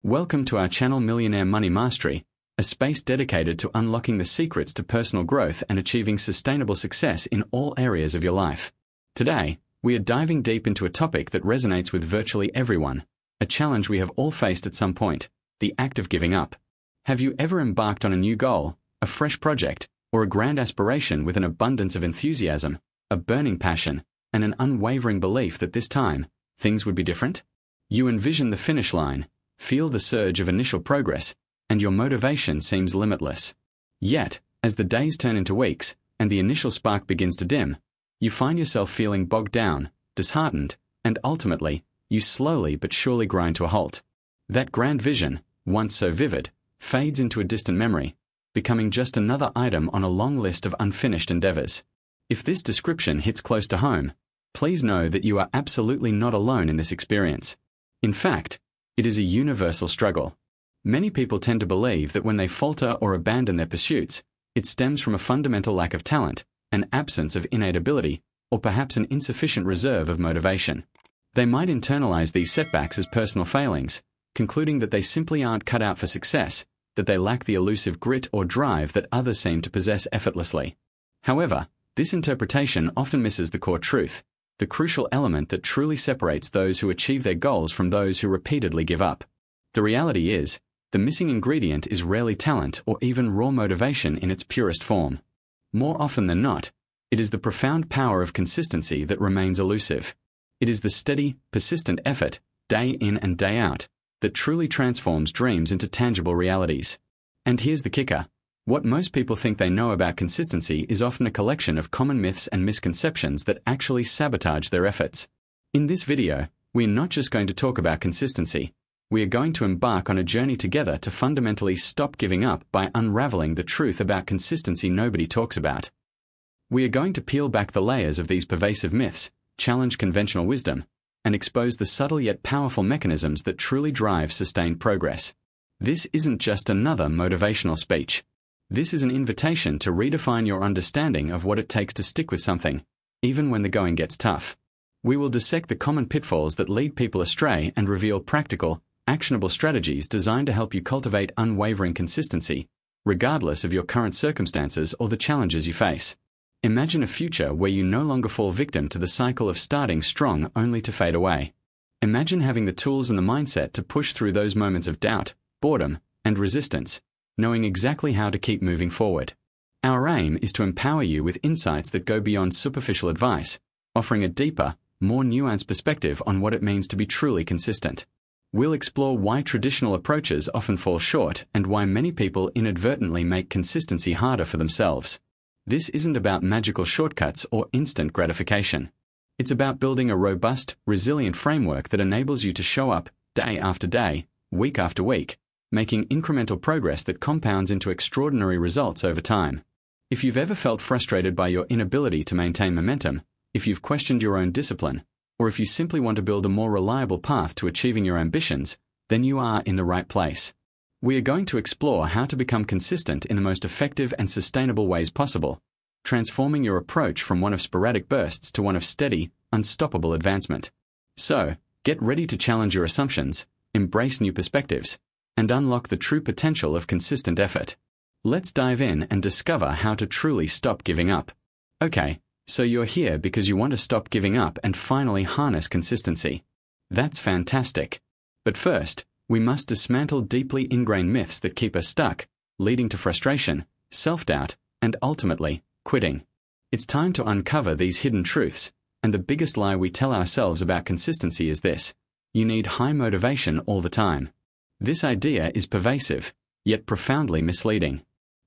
Welcome to our channel Millionaire Money Mastery, a space dedicated to unlocking the secrets to personal growth and achieving sustainable success in all areas of your life. Today, we are diving deep into a topic that resonates with virtually everyone, a challenge we have all faced at some point, the act of giving up. Have you ever embarked on a new goal, a fresh project, or a grand aspiration with an abundance of enthusiasm, a burning passion, and an unwavering belief that this time, things would be different? You envision the finish line, feel the surge of initial progress, and your motivation seems limitless. Yet, as the days turn into weeks, and the initial spark begins to dim, you find yourself feeling bogged down, disheartened, and ultimately, you slowly but surely grind to a halt. That grand vision, once so vivid, fades into a distant memory, becoming just another item on a long list of unfinished endeavors. If this description hits close to home, please know that you are absolutely not alone in this experience. In fact, it is a universal struggle. Many people tend to believe that when they falter or abandon their pursuits, it stems from a fundamental lack of talent, an absence of innate ability, or perhaps an insufficient reserve of motivation. They might internalize these setbacks as personal failings, concluding that they simply aren't cut out for success, that they lack the elusive grit or drive that others seem to possess effortlessly. However, this interpretation often misses the core truth, the crucial element that truly separates those who achieve their goals from those who repeatedly give up. The reality is, the missing ingredient is rarely talent or even raw motivation in its purest form. More often than not, it is the profound power of consistency that remains elusive. It is the steady, persistent effort, day in and day out, that truly transforms dreams into tangible realities. And here's the kicker. What most people think they know about consistency is often a collection of common myths and misconceptions that actually sabotage their efforts. In this video, we're not just going to talk about consistency. We are going to embark on a journey together to fundamentally stop giving up by unraveling the truth about consistency nobody talks about. We are going to peel back the layers of these pervasive myths, challenge conventional wisdom, and expose the subtle yet powerful mechanisms that truly drive sustained progress. This isn't just another motivational speech. This is an invitation to redefine your understanding of what it takes to stick with something, even when the going gets tough. We will dissect the common pitfalls that lead people astray and reveal practical, actionable strategies designed to help you cultivate unwavering consistency, regardless of your current circumstances or the challenges you face. Imagine a future where you no longer fall victim to the cycle of starting strong only to fade away. Imagine having the tools and the mindset to push through those moments of doubt, boredom, and resistance, knowing exactly how to keep moving forward. Our aim is to empower you with insights that go beyond superficial advice, offering a deeper, more nuanced perspective on what it means to be truly consistent. We'll explore why traditional approaches often fall short and why many people inadvertently make consistency harder for themselves. This isn't about magical shortcuts or instant gratification. It's about building a robust, resilient framework that enables you to show up day after day, week after week, making incremental progress that compounds into extraordinary results over time. If you've ever felt frustrated by your inability to maintain momentum, if you've questioned your own discipline, or if you simply want to build a more reliable path to achieving your ambitions, then you are in the right place. We are going to explore how to become consistent in the most effective and sustainable ways possible, transforming your approach from one of sporadic bursts to one of steady, unstoppable advancement. So, get ready to challenge your assumptions, embrace new perspectives, and unlock the true potential of consistent effort. Let's dive in and discover how to truly stop giving up. Okay, so you're here because you want to stop giving up and finally harness consistency. That's fantastic. But first, we must dismantle deeply ingrained myths that keep us stuck, leading to frustration, self-doubt, and ultimately, quitting. It's time to uncover these hidden truths, and the biggest lie we tell ourselves about consistency is this: you need high motivation all the time. This idea is pervasive, yet profoundly misleading.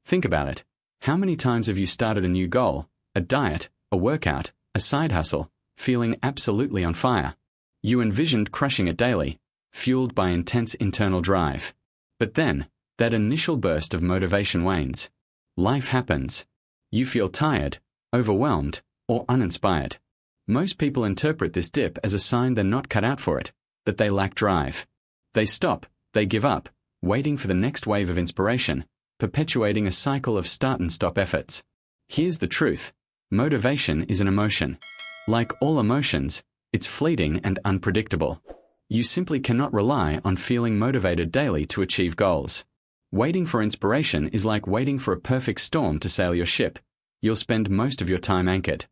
Think about it. How many times have you started a new goal, a diet, a workout, a side hustle, feeling absolutely on fire? You envisioned crushing it daily, fueled by intense internal drive. But then, that initial burst of motivation wanes. Life happens. You feel tired, overwhelmed, or uninspired. Most people interpret this dip as a sign they're not cut out for it, that they lack drive. They stop. They give up, waiting for the next wave of inspiration, perpetuating a cycle of start and stop efforts. Here's the truth. Motivation is an emotion. Like all emotions, it's fleeting and unpredictable. You simply cannot rely on feeling motivated daily to achieve goals. Waiting for inspiration is like waiting for a perfect storm to sail your ship. You'll spend most of your time anchored.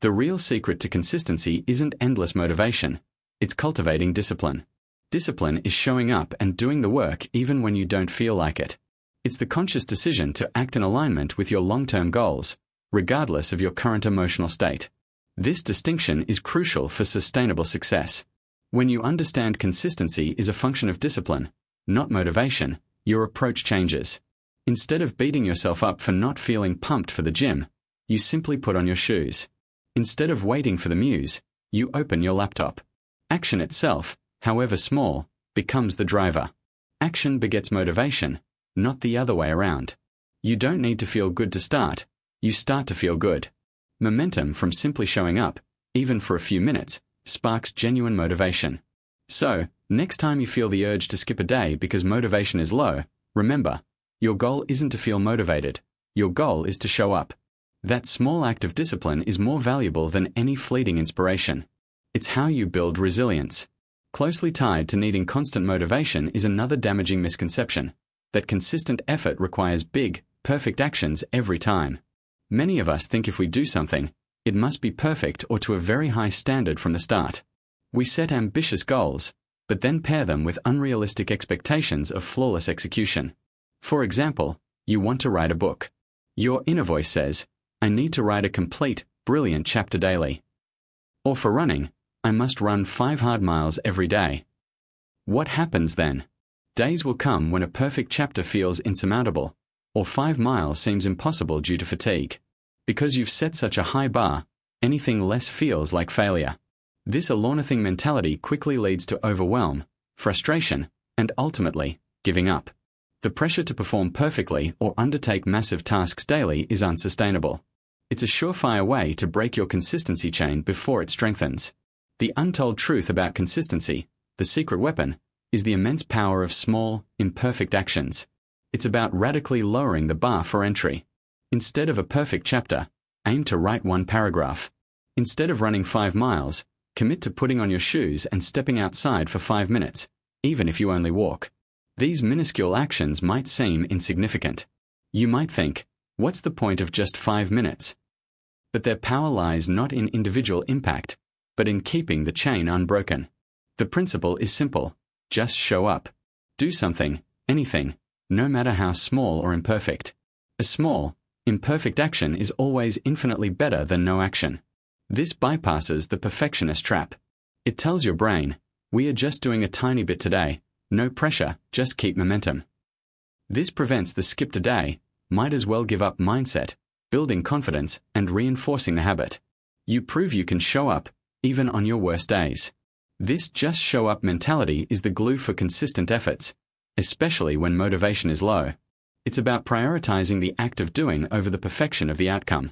The real secret to consistency isn't endless motivation. It's cultivating discipline. Discipline is showing up and doing the work even when you don't feel like it. It's the conscious decision to act in alignment with your long-term goals, regardless of your current emotional state. This distinction is crucial for sustainable success. When you understand consistency is a function of discipline, not motivation, your approach changes. Instead of beating yourself up for not feeling pumped for the gym, you simply put on your shoes. Instead of waiting for the muse, you open your laptop. Action itself, however small, becomes the driver. Action begets motivation, not the other way around. You don't need to feel good to start, you start to feel good. Momentum from simply showing up, even for a few minutes, sparks genuine motivation. So, next time you feel the urge to skip a day because motivation is low, remember, your goal isn't to feel motivated. Your goal is to show up. That small act of discipline is more valuable than any fleeting inspiration. It's how you build resilience. Closely tied to needing constant motivation is another damaging misconception, that consistent effort requires big, perfect actions every time. Many of us think if we do something, it must be perfect or to a very high standard from the start. We set ambitious goals, but then pair them with unrealistic expectations of flawless execution. For example, you want to write a book. Your inner voice says, I need to write a complete, brilliant chapter daily. Or for running, I must run 5 hard miles every day. What happens then? Days will come when a perfect chapter feels insurmountable, or 5 miles seems impossible due to fatigue. Because you've set such a high bar, anything less feels like failure. This all-or-nothing mentality quickly leads to overwhelm, frustration, and ultimately, giving up. The pressure to perform perfectly or undertake massive tasks daily is unsustainable. It's a surefire way to break your consistency chain before it strengthens. The untold truth about consistency, the secret weapon, is the immense power of small, imperfect actions. It's about radically lowering the bar for entry. Instead of a perfect chapter, aim to write 1 paragraph. Instead of running 5 miles, commit to putting on your shoes and stepping outside for 5 minutes, even if you only walk. These minuscule actions might seem insignificant. You might think, what's the point of just 5 minutes? But their power lies not in individual impact, but in keeping the chain unbroken. The principle is simple. Just show up. Do something, anything, no matter how small or imperfect. A small, imperfect action is always infinitely better than no action. This bypasses the perfectionist trap. It tells your brain, we are just doing a tiny bit today, no pressure, just keep momentum. This prevents the skipped a day, might as well give up mindset, building confidence and reinforcing the habit. You prove you can show up, even on your worst days. This just show up mentality is the glue for consistent efforts, especially when motivation is low. It's about prioritizing the act of doing over the perfection of the outcome.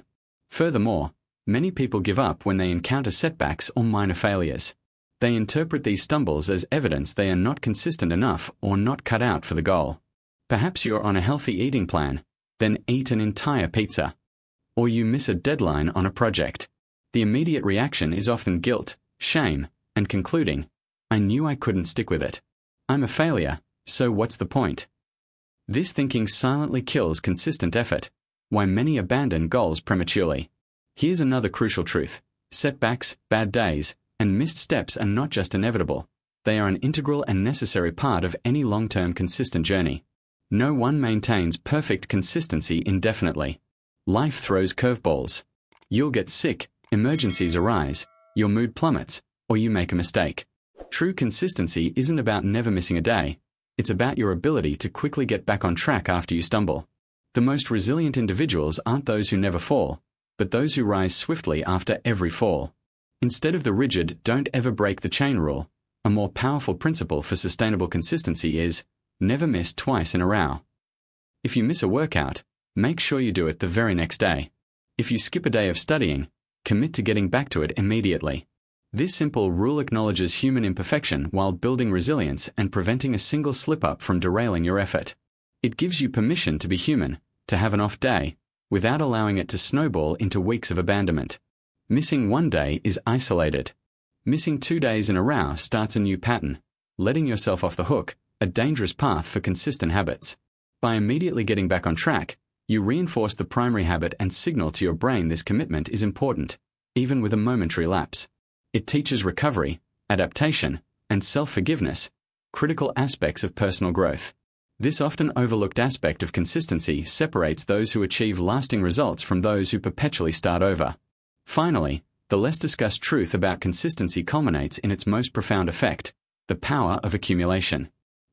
Furthermore, many people give up when they encounter setbacks or minor failures. They interpret these stumbles as evidence they are not consistent enough or not cut out for the goal. Perhaps you're on a healthy eating plan, then eat an entire pizza. Or you miss a deadline on a project. The immediate reaction is often guilt, shame, and concluding, I knew I couldn't stick with it. I'm a failure, so what's the point? This thinking silently kills consistent effort, why many abandon goals prematurely. Here's another crucial truth. Setbacks, bad days, and missed steps are not just inevitable. They are an integral and necessary part of any long-term consistent journey. No one maintains perfect consistency indefinitely. Life throws curveballs. You'll get sick, emergencies arise, your mood plummets, or you make a mistake. True consistency isn't about never missing a day. It's about your ability to quickly get back on track after you stumble. The most resilient individuals aren't those who never fall, but those who rise swiftly after every fall. Instead of the rigid don't ever break the chain rule, a more powerful principle for sustainable consistency is never miss twice in a row. If you miss a workout, make sure you do it the very next day. If you skip a day of studying, commit to getting back to it immediately. This simple rule acknowledges human imperfection while building resilience and preventing a single slip-up from derailing your effort. It gives you permission to be human, to have an off day, without allowing it to snowball into weeks of abandonment. Missing one day is isolated. Missing 2 days in a row starts a new pattern, letting yourself off the hook, a dangerous path for consistent habits. By immediately getting back on track, you reinforce the primary habit and signal to your brain this commitment is important, even with a momentary lapse. It teaches recovery, adaptation, and self-forgiveness, critical aspects of personal growth. This often overlooked aspect of consistency separates those who achieve lasting results from those who perpetually start over. Finally, the less discussed truth about consistency culminates in its most profound effect, the power of accumulation.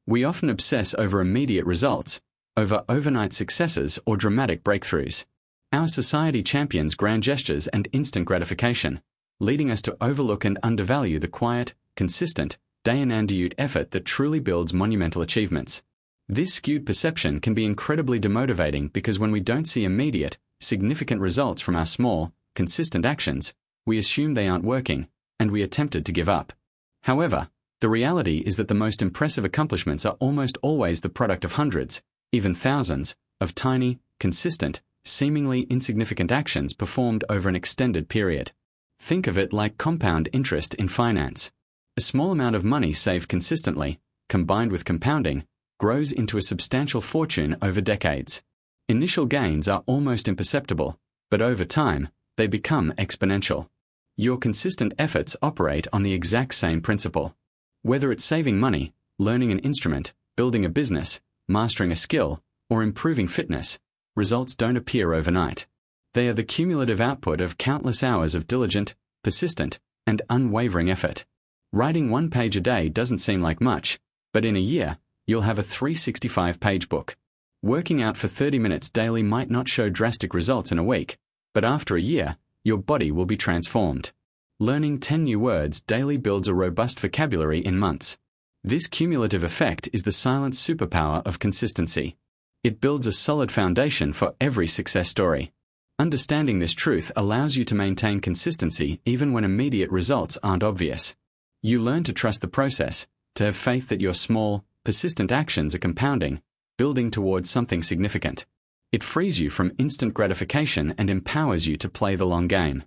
We often obsess over immediate results, over overnight successes or dramatic breakthroughs. Our society champions grand gestures and instant gratification, leading us to overlook and undervalue the quiet, consistent, day-in-and-out effort that truly builds monumental achievements. This skewed perception can be incredibly demotivating because when we don't see immediate, significant results from our small, consistent actions, we assume they aren't working, and we are tempted to give up. However, the reality is that the most impressive accomplishments are almost always the product of hundreds, even thousands, of tiny, consistent, seemingly insignificant actions performed over an extended period. Think of it like compound interest in finance. A small amount of money saved consistently, combined with compounding, grows into a substantial fortune over decades. Initial gains are almost imperceptible, but over time, they become exponential. Your consistent efforts operate on the exact same principle. Whether it's saving money, learning an instrument, building a business, mastering a skill, or improving fitness, results don't appear overnight. They are the cumulative output of countless hours of diligent, persistent, and unwavering effort. Writing 1 page a day doesn't seem like much, but in a year, you'll have a 365-page book. Working out for 30 minutes daily might not show drastic results in a week, but after a year, your body will be transformed. Learning 10 new words daily builds a robust vocabulary in months. This cumulative effect is the silent superpower of consistency. It builds a solid foundation for every success story. Understanding this truth allows you to maintain consistency even when immediate results aren't obvious. You learn to trust the process, to have faith that your small, persistent actions are compounding, building towards something significant. It frees you from instant gratification and empowers you to play the long game.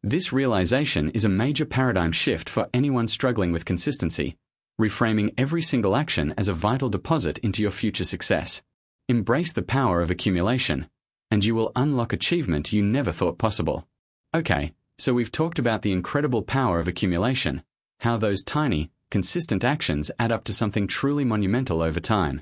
This realization is a major paradigm shift for anyone struggling with consistency, reframing every single action as a vital deposit into your future success. Embrace the power of accumulation, and you will unlock achievement you never thought possible. Okay, so we've talked about the incredible power of accumulation, how those tiny, consistent actions add up to something truly monumental over time.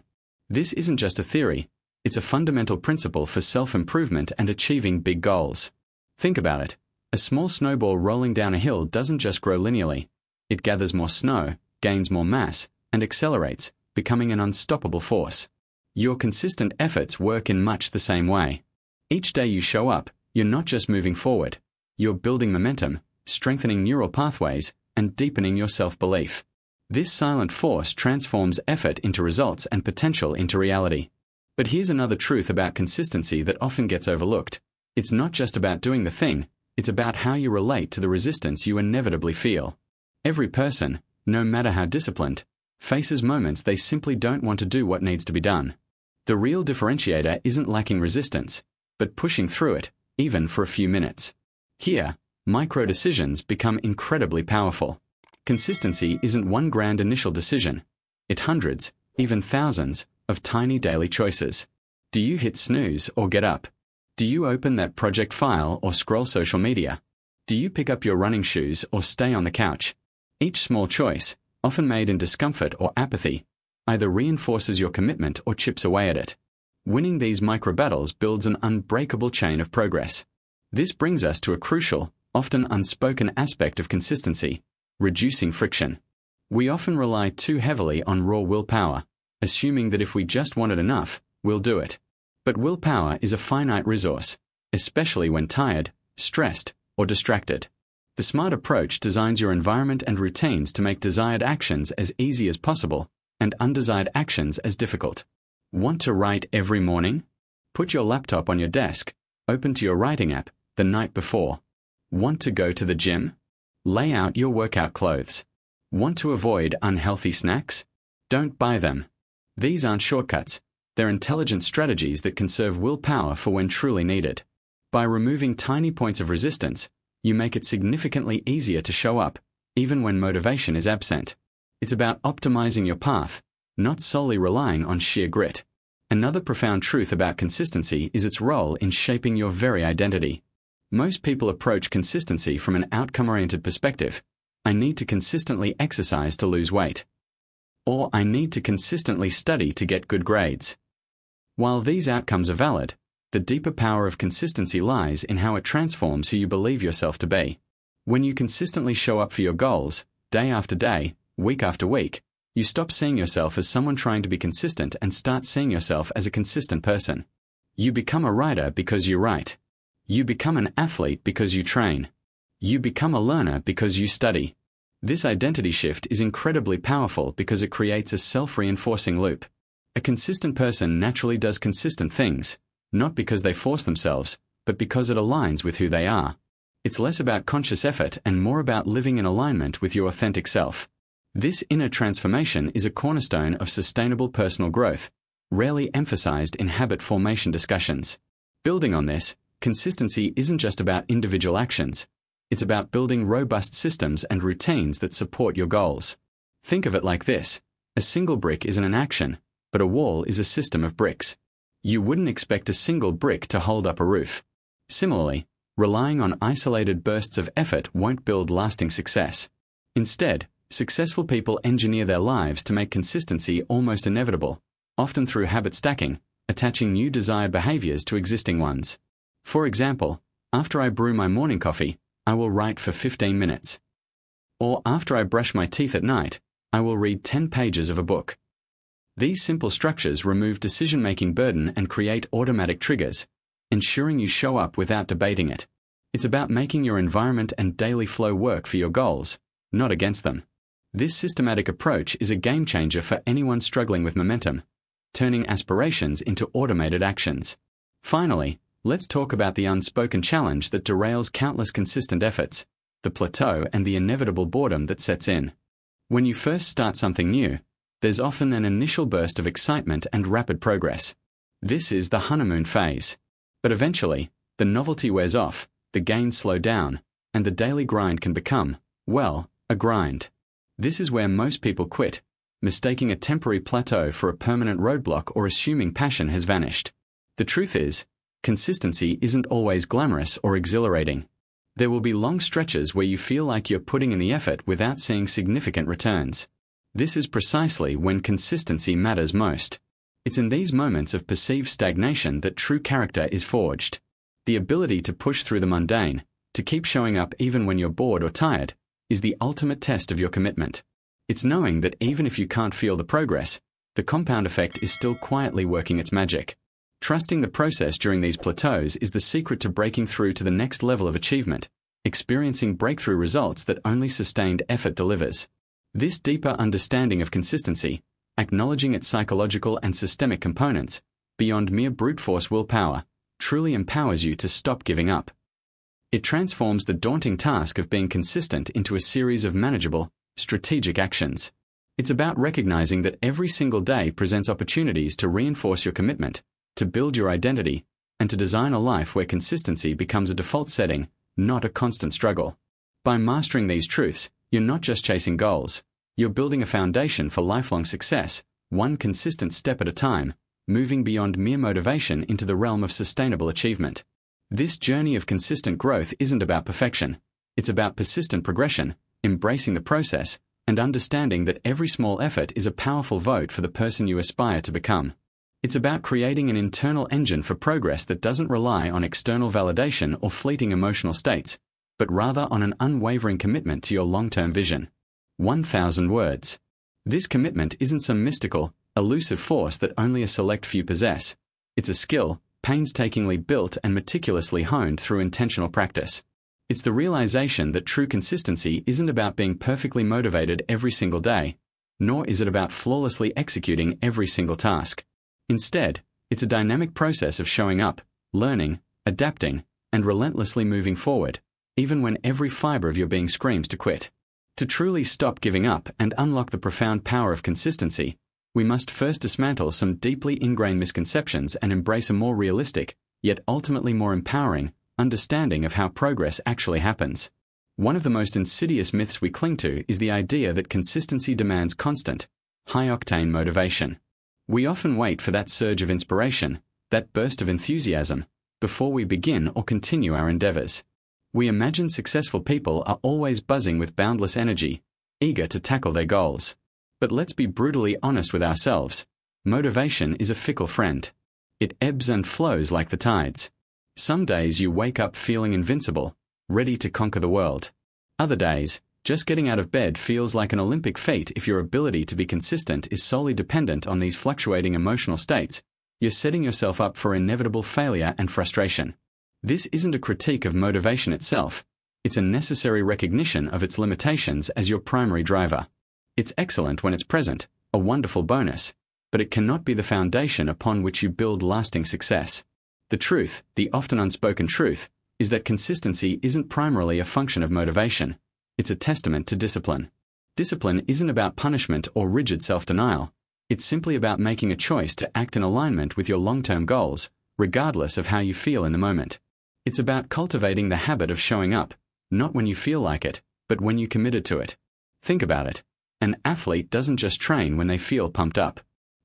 This isn't just a theory, it's a fundamental principle for self-improvement and achieving big goals. Think about it. A small snowball rolling down a hill doesn't just grow linearly. It gathers more snow, gains more mass, and accelerates, becoming an unstoppable force. Your consistent efforts work in much the same way. Each day you show up, you're not just moving forward. You're building momentum, strengthening neural pathways, and deepening your self-belief. This silent force transforms effort into results and potential into reality. But here's another truth about consistency that often gets overlooked. It's not just about doing the thing, it's about how you relate to the resistance you inevitably feel. Every person, no matter how disciplined, faces moments they simply don't want to do what needs to be done. The real differentiator isn't lacking resistance, but pushing through it, even for a few minutes. Here, micro-decisions become incredibly powerful. Consistency isn't one grand initial decision. It's hundreds, even thousands, of tiny daily choices. Do you hit snooze or get up? Do you open that project file or scroll social media? Do you pick up your running shoes or stay on the couch? Each small choice, often made in discomfort or apathy, either reinforces your commitment or chips away at it. Winning these micro-battles builds an unbreakable chain of progress. This brings us to a crucial, often unspoken aspect of consistency: reducing friction. We often rely too heavily on raw willpower, assuming that if we just want it enough, we'll do it. But willpower is a finite resource, especially when tired, stressed, or distracted. The smart approach designs your environment and routines to make desired actions as easy as possible and undesired actions as difficult. Want to write every morning? Put your laptop on your desk, open to your writing app, the night before. Want to go to the gym? Lay out your workout clothes. Want to avoid unhealthy snacks? Don't buy them. These aren't shortcuts. They're intelligent strategies that conserve willpower for when truly needed. By removing tiny points of resistance, you make it significantly easier to show up, even when motivation is absent. It's about optimizing your path, not solely relying on sheer grit. Another profound truth about consistency is its role in shaping your very identity. Most people approach consistency from an outcome-oriented perspective. I need to consistently exercise to lose weight. Or I need to consistently study to get good grades. While these outcomes are valid, the deeper power of consistency lies in how it transforms who you believe yourself to be. When you consistently show up for your goals, day after day, week after week, you stop seeing yourself as someone trying to be consistent and start seeing yourself as a consistent person. You become a writer because you write. You become an athlete because you train. You become a learner because you study. This identity shift is incredibly powerful because it creates a self-reinforcing loop. A consistent person naturally does consistent things, not because they force themselves, but because it aligns with who they are. It's less about conscious effort and more about living in alignment with your authentic self. This inner transformation is a cornerstone of sustainable personal growth, rarely emphasized in habit formation discussions. Building on this, consistency isn't just about individual actions. It's about building robust systems and routines that support your goals. Think of it like this. A single brick isn't an action, but a wall is a system of bricks. You wouldn't expect a single brick to hold up a roof. Similarly, relying on isolated bursts of effort won't build lasting success. Instead, successful people engineer their lives to make consistency almost inevitable, often through habit stacking, attaching new desired behaviors to existing ones. For example, after I brew my morning coffee, I will write for 15 minutes. Or after I brush my teeth at night, I will read 10 pages of a book. These simple structures remove decision-making burden and create automatic triggers, ensuring you show up without debating it. It's about making your environment and daily flow work for your goals, not against them. This systematic approach is a game changer for anyone struggling with momentum, turning aspirations into automated actions. Finally, let's talk about the unspoken challenge that derails countless consistent efforts, the plateau and the inevitable boredom that sets in. When you first start something new, there's often an initial burst of excitement and rapid progress. This is the honeymoon phase. But eventually, the novelty wears off, the gains slow down, and the daily grind can become, well, a grind. This is where most people quit, mistaking a temporary plateau for a permanent roadblock or assuming passion has vanished. The truth is, consistency isn't always glamorous or exhilarating. There will be long stretches where you feel like you're putting in the effort without seeing significant returns. This is precisely when consistency matters most. It's in these moments of perceived stagnation that true character is forged. The ability to push through the mundane, to keep showing up even when you're bored or tired, is the ultimate test of your commitment. It's knowing that even if you can't feel the progress, the compound effect is still quietly working its magic. Trusting the process during these plateaus is the secret to breaking through to the next level of achievement, experiencing breakthrough results that only sustained effort delivers. This deeper understanding of consistency, acknowledging its psychological and systemic components, beyond mere brute force willpower, truly empowers you to stop giving up. It transforms the daunting task of being consistent into a series of manageable, strategic actions. It's about recognizing that every single day presents opportunities to reinforce your commitment, to build your identity, and to design a life where consistency becomes a default setting, not a constant struggle. By mastering these truths, you're not just chasing goals, you're building a foundation for lifelong success, one consistent step at a time, moving beyond mere motivation into the realm of sustainable achievement. This journey of consistent growth isn't about perfection. It's about persistent progression, embracing the process, and understanding that every small effort is a powerful vote for the person you aspire to become. It's about creating an internal engine for progress that doesn't rely on external validation or fleeting emotional states, but rather on an unwavering commitment to your long-term vision. 1,000 words. This commitment isn't some mystical, elusive force that only a select few possess. It's a skill, painstakingly built and meticulously honed through intentional practice. It's the realization that true consistency isn't about being perfectly motivated every single day, nor is it about flawlessly executing every single task. Instead, it's a dynamic process of showing up, learning, adapting, and relentlessly moving forward, even when every fiber of your being screams to quit. To truly stop giving up and unlock the profound power of consistency, we must first dismantle some deeply ingrained misconceptions and embrace a more realistic, yet ultimately more empowering, understanding of how progress actually happens. One of the most insidious myths we cling to is the idea that consistency demands constant, high-octane motivation. We often wait for that surge of inspiration, that burst of enthusiasm, before we begin or continue our endeavors. We imagine successful people are always buzzing with boundless energy, eager to tackle their goals. But let's be brutally honest with ourselves. Motivation is a fickle friend. It ebbs and flows like the tides. Some days you wake up feeling invincible, ready to conquer the world. Other days, just getting out of bed feels like an Olympic feat. If your ability to be consistent is solely dependent on these fluctuating emotional states, you're setting yourself up for inevitable failure and frustration. This isn't a critique of motivation itself. It's a necessary recognition of its limitations as your primary driver. It's excellent when it's present, a wonderful bonus, but it cannot be the foundation upon which you build lasting success. The truth, the often unspoken truth, is that consistency isn't primarily a function of motivation. It's a testament to discipline. Discipline isn't about punishment or rigid self-denial. It's simply about making a choice to act in alignment with your long-term goals, regardless of how you feel in the moment. It's about cultivating the habit of showing up, not when you feel like it, but when you're committed to it. Think about it. An athlete doesn't just train when they feel pumped up.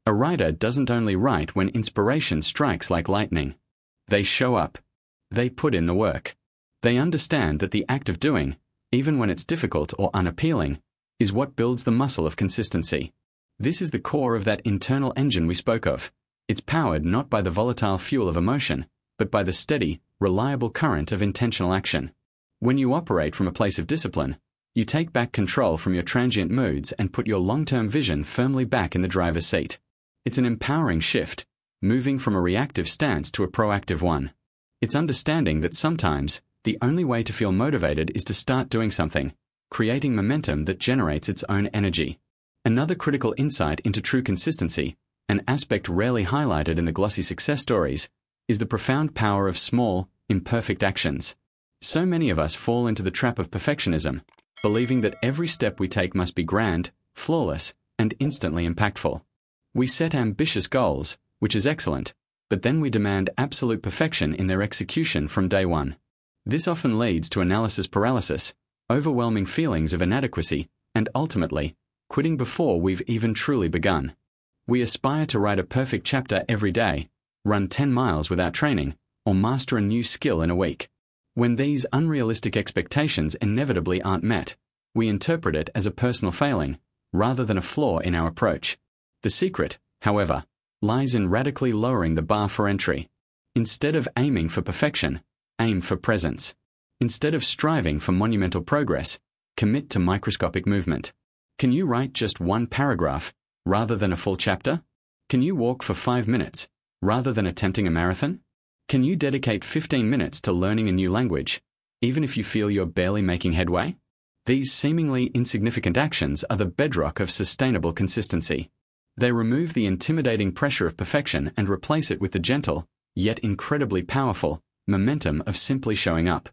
A writer doesn't only write when inspiration strikes like lightning. They show up. They put in the work. They understand that the act of doing, even when it's difficult or unappealing, is what builds the muscle of consistency. This is the core of that internal engine we spoke of. It's powered not by the volatile fuel of emotion, but by the steady, reliable current of intentional action. When you operate from a place of discipline, you take back control from your transient moods and put your long-term vision firmly back in the driver's seat. It's an empowering shift, moving from a reactive stance to a proactive one. It's understanding that sometimes the only way to feel motivated is to start doing something, creating momentum that generates its own energy. Another critical insight into true consistency, an aspect rarely highlighted in the glossy success stories, is the profound power of small, imperfect actions. So many of us fall into the trap of perfectionism, believing that every step we take must be grand, flawless, and instantly impactful. We set ambitious goals, which is excellent, but then we demand absolute perfection in their execution from day one. This often leads to analysis paralysis, overwhelming feelings of inadequacy, and ultimately, quitting before we've even truly begun. We aspire to write a perfect chapter every day, run 10 miles without training, or master a new skill in a week. When these unrealistic expectations inevitably aren't met, we interpret it as a personal failing, rather than a flaw in our approach. The secret, however, lies in radically lowering the bar for entry. Instead of aiming for perfection, aim for presence. Instead of striving for monumental progress, commit to microscopic movement. Can you write just one paragraph, rather than a full chapter? Can you walk for 5 minutes, rather than attempting a marathon? Can you dedicate 15 minutes to learning a new language, even if you feel you're barely making headway? These seemingly insignificant actions are the bedrock of sustainable consistency. They remove the intimidating pressure of perfection and replace it with the gentle, yet incredibly powerful, momentum of simply showing up.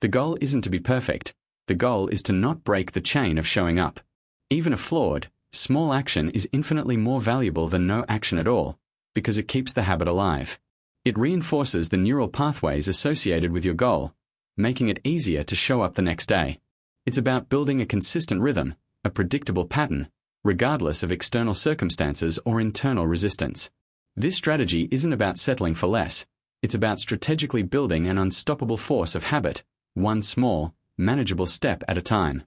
The goal isn't to be perfect. The goal is to not break the chain of showing up. Even a flawed, small action is infinitely more valuable than no action at all, because it keeps the habit alive. It reinforces the neural pathways associated with your goal, making it easier to show up the next day. It's about building a consistent rhythm, a predictable pattern, regardless of external circumstances or internal resistance. This strategy isn't about settling for less. It's about strategically building an unstoppable force of habit, one small, manageable step at a time.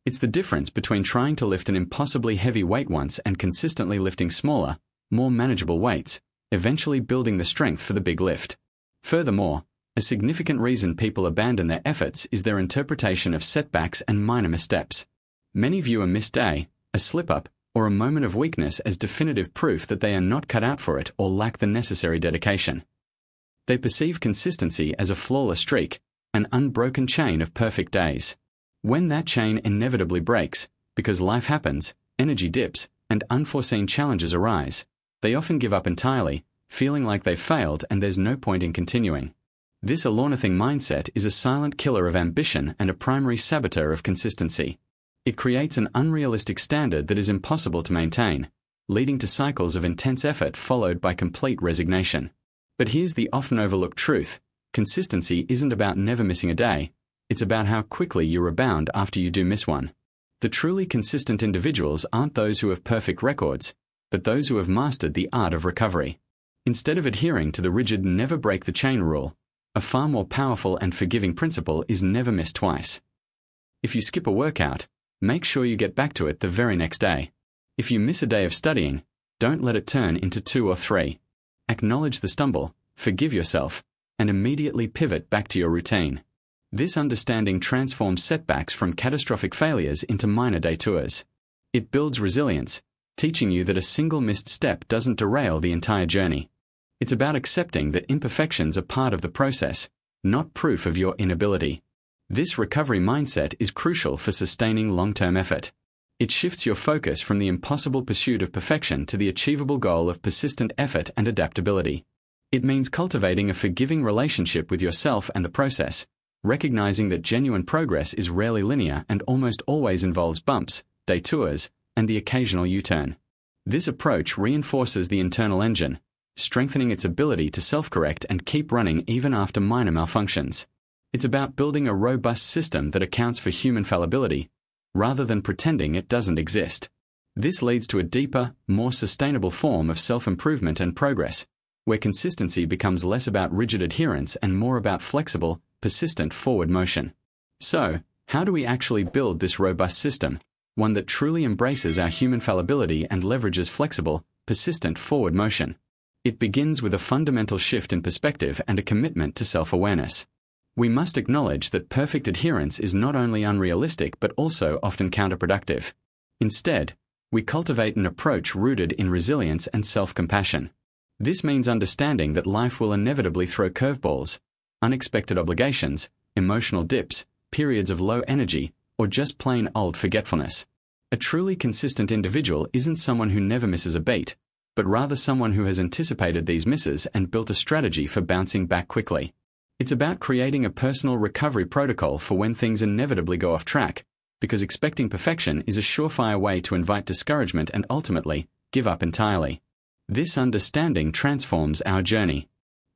It's the difference between trying to lift an impossibly heavy weight once and consistently lifting smaller, more manageable weights, eventually building the strength for the big lift. Furthermore, a significant reason people abandon their efforts is their interpretation of setbacks and minor missteps. Many view a missed day, a slip-up, or a moment of weakness as definitive proof that they are not cut out for it or lack the necessary dedication. They perceive consistency as a flawless streak, an unbroken chain of perfect days. When that chain inevitably breaks, because life happens, energy dips, and unforeseen challenges arise, they often give up entirely, feeling like they've failed and there's no point in continuing. This all-or-nothing mindset is a silent killer of ambition and a primary saboteur of consistency. It creates an unrealistic standard that is impossible to maintain, leading to cycles of intense effort followed by complete resignation. But here's the often overlooked truth. Consistency isn't about never missing a day. It's about how quickly you rebound after you do miss one. The truly consistent individuals aren't those who have perfect records, but those who have mastered the art of recovery. Instead of adhering to the rigid never break the chain rule, a far more powerful and forgiving principle is never miss twice. If you skip a workout, make sure you get back to it the very next day. If you miss a day of studying, don't let it turn into 2 or 3. Acknowledge the stumble, forgive yourself, and immediately pivot back to your routine. This understanding transforms setbacks from catastrophic failures into minor detours. It builds resilience, teaching you that a single missed step doesn't derail the entire journey. It's about accepting that imperfections are part of the process, not proof of your inability. This recovery mindset is crucial for sustaining long-term effort. It shifts your focus from the impossible pursuit of perfection to the achievable goal of persistent effort and adaptability. It means cultivating a forgiving relationship with yourself and the process, recognizing that genuine progress is rarely linear and almost always involves bumps, detours, and the occasional U-turn. This approach reinforces the internal engine, strengthening its ability to self-correct and keep running even after minor malfunctions. It's about building a robust system that accounts for human fallibility, rather than pretending it doesn't exist. This leads to a deeper, more sustainable form of self-improvement and progress, where consistency becomes less about rigid adherence and more about flexible, persistent forward motion. So, how do we actually build this robust system, one that truly embraces our human fallibility and leverages flexible, persistent forward motion? It begins with a fundamental shift in perspective and a commitment to self-awareness. We must acknowledge that perfect adherence is not only unrealistic but also often counterproductive. Instead, we cultivate an approach rooted in resilience and self-compassion. This means understanding that life will inevitably throw curveballs, unexpected obligations, emotional dips, periods of low energy, or just plain old forgetfulness. A truly consistent individual isn't someone who never misses a beat, but rather someone who has anticipated these misses and built a strategy for bouncing back quickly. It's about creating a personal recovery protocol for when things inevitably go off track, because expecting perfection is a surefire way to invite discouragement and ultimately, give up entirely. This understanding transforms our journey.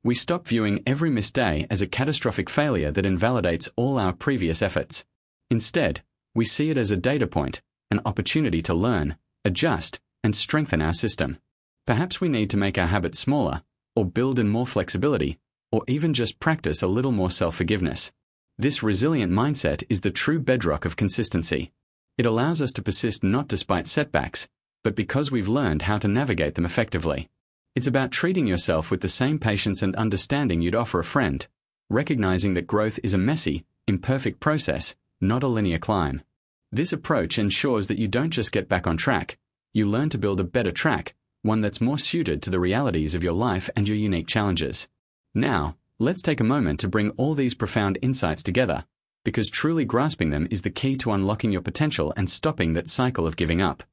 We stop viewing every missed day as a catastrophic failure that invalidates all our previous efforts. Instead, we see it as a data point, an opportunity to learn, adjust, and strengthen our system. Perhaps we need to make our habits smaller, or build in more flexibility, or even just practice a little more self-forgiveness. This resilient mindset is the true bedrock of consistency. It allows us to persist not despite setbacks, but because we've learned how to navigate them effectively. It's about treating yourself with the same patience and understanding you'd offer a friend, recognizing that growth is a messy, imperfect process, not a linear climb. This approach ensures that you don't just get back on track, you learn to build a better track, one that's more suited to the realities of your life and your unique challenges. Now, let's take a moment to bring all these profound insights together, because truly grasping them is the key to unlocking your potential and stopping that cycle of giving up.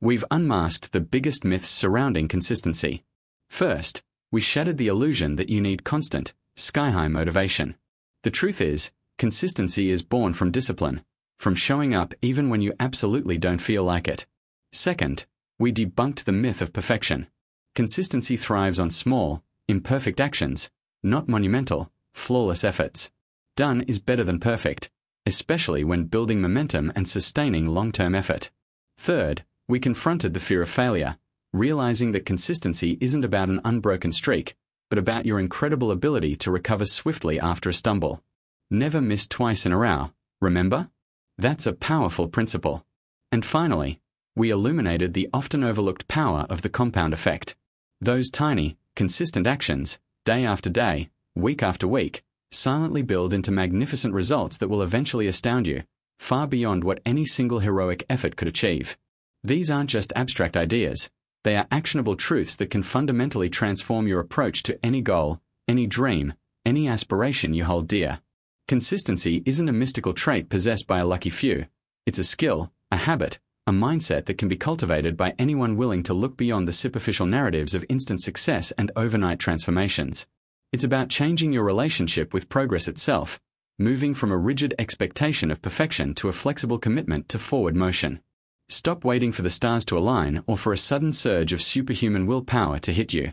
We've unmasked the biggest myths surrounding consistency. First, we shattered the illusion that you need constant, sky-high motivation. The truth is, consistency is born from discipline, from showing up even when you absolutely don't feel like it. Second, we debunked the myth of perfection. Consistency thrives on small, imperfect actions, not monumental, flawless efforts. Done is better than perfect, especially when building momentum and sustaining long-term effort. Third, we confronted the fear of failure, realizing that consistency isn't about an unbroken streak, but about your incredible ability to recover swiftly after a stumble. Never miss twice in a row, remember? That's a powerful principle. And finally, we illuminated the often overlooked power of the compound effect. Those tiny, consistent actions, day after day, week after week, silently build into magnificent results that will eventually astound you, far beyond what any single heroic effort could achieve. These aren't just abstract ideas, they are actionable truths that can fundamentally transform your approach to any goal, any dream, any aspiration you hold dear. Consistency isn't a mystical trait possessed by a lucky few. It's a skill, a habit, a mindset that can be cultivated by anyone willing to look beyond the superficial narratives of instant success and overnight transformations. It's about changing your relationship with progress itself, moving from a rigid expectation of perfection to a flexible commitment to forward motion. Stop waiting for the stars to align or for a sudden surge of superhuman willpower to hit you.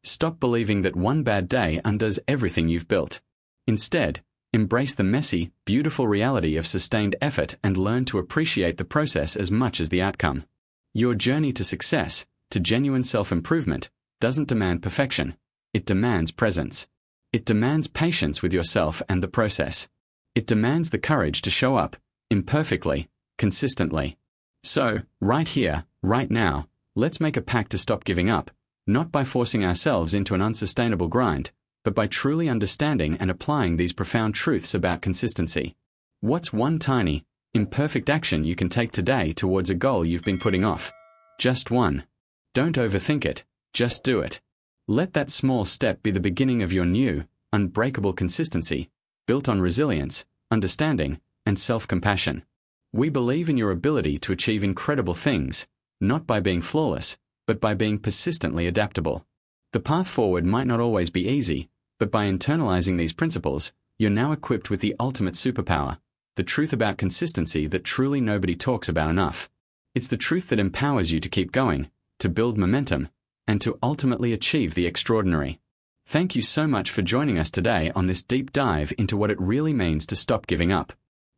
Stop believing that one bad day undoes everything you've built. Instead, Embrace the messy, beautiful reality of sustained effort and learn to appreciate the process as much as the outcome. Your journey to success, to genuine self-improvement, doesn't demand perfection. It demands presence. It demands patience with yourself and the process. It demands the courage to show up, imperfectly, consistently. So, right here, right now, let's make a pact to stop giving up, not by forcing ourselves into an unsustainable grind, but by truly understanding and applying these profound truths about consistency. What's one tiny, imperfect action you can take today towards a goal you've been putting off? Just one. Don't overthink it, just do it. Let that small step be the beginning of your new, unbreakable consistency, built on resilience, understanding, and self-compassion. We believe in your ability to achieve incredible things, not by being flawless, but by being persistently adaptable. The path forward might not always be easy, but by internalizing these principles, you're now equipped with the ultimate superpower, the truth about consistency that truly nobody talks about enough. It's the truth that empowers you to keep going, to build momentum, and to ultimately achieve the extraordinary. Thank you so much for joining us today on this deep dive into what it really means to stop giving up.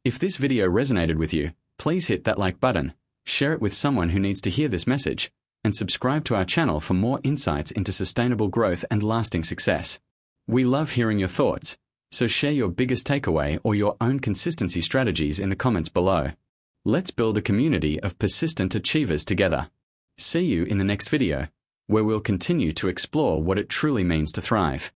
If this video resonated with you, please hit that like button, share it with someone who needs to hear this message, and subscribe to our channel for more insights into sustainable growth and lasting success. We love hearing your thoughts, so share your biggest takeaway or your own consistency strategies in the comments below. Let's build a community of persistent achievers together. See you in the next video, where we'll continue to explore what it truly means to thrive.